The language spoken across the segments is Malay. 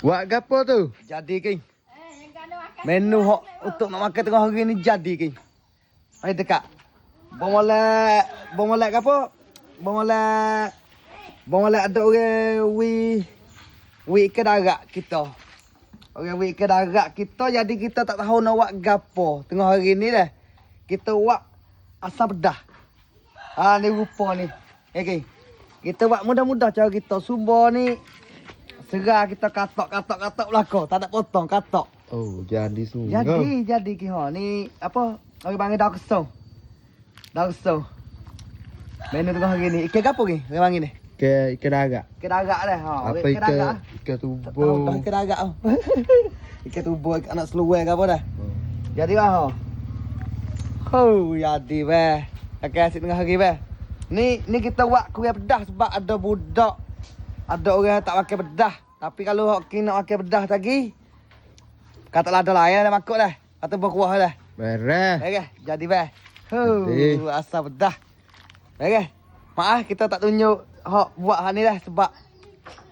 Buat gapo tu? Jadi king. Menu hok untuk nak makan tengah hari ni jadi king. Mari dekat. Bomolek gapo? Bomolek ada orang wi ikan darat kita. Orang wi ikan darat kita jadi kita tak tahu nak buat gapo tengah hari ni dah. Kita buat asam pedas. Ni rupa ni. Okey. Kita buat mudah-mudah cara kita. Sumber ni serah kita katak belakang. Tak ada potong katak. Oh, jadi semua. Jadi ki ni apa? Orang panggil daun kesong. Daun kesong. Menu tengah hari ni. Ikan gapo ni? Orang panggil ni. Ikan darat. Ikan darat dah. Apa ikan tubuh? Ikan darat. Ikan tubuh anak seluar ke apa dah. Jadi lah. Jadi weh. Okey asyik tengah hari weh. Ni kita buat kuih pedas sebab ada budak. Ada orang tak pakai pedas. Tapi kalau hok nak pakai pedas lagi, katalah ada lain dah makuk dah. Atau berkuah dah. Merah. Okey, jadi weh. Asal pedas. Okey. Maaf kita tak tunjuk hok buat hal ni dah sebab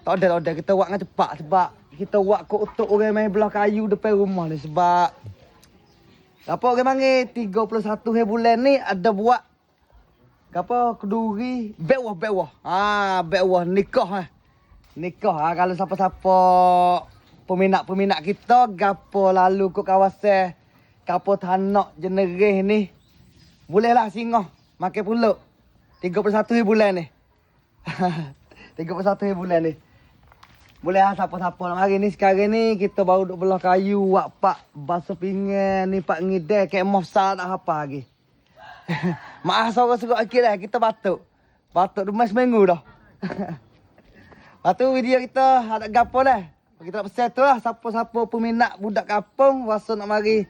tak ada kita buat dengan cepat sebab kita buat kok untuk orang main belah kayu depan rumah ni sebab apa orang panggil 31 bulan ni ada buat apa keduri bewah. Bewah nikah. Nikah kalau siapa-siapa peminat kita gapo lalu ke kawasan kapo tanak jenerih ni bolehlah singgah makan pulut 31 bulan ni. 31 bulan ni. Bolehlah siapa-siapa nak mari ni sekarang ni kita baru duk belah kayu wak pak basuh pinggan ni pak ngidai kek mofsal tak apa lagi. Maaf sorok-sorok akhir dah kita batuk. Batuk dah seminggu dah. Lepas tu video kita ada gapo dah. Kita nak pesan tu lah siapa-siapa peminat budak kampung rasa nak mari.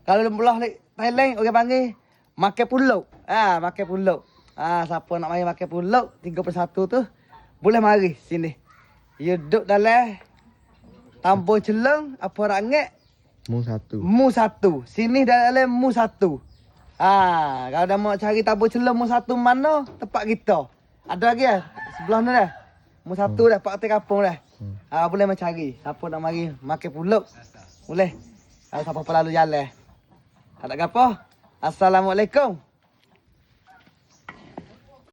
Kalau belah Thailand orang panggil makan pulut. Makan pulut. Siapa nak mari makan pulut 31 tu boleh mari sini. You duduk dalam Tambur Celeng apa rangat? Mu satu. Sini dalam Mu satu. Kalau dah mau cari Tambur Celeng Mu satu mana tempat kita. Ada lagi lah sebelah ni dah. Mu satu dah Pak Hotel Kampung dah. Boleh mencari. Siapa nak mari makan pulut boleh. Kalau siapa lalu jalan. Tak ada apa. Assalamualaikum.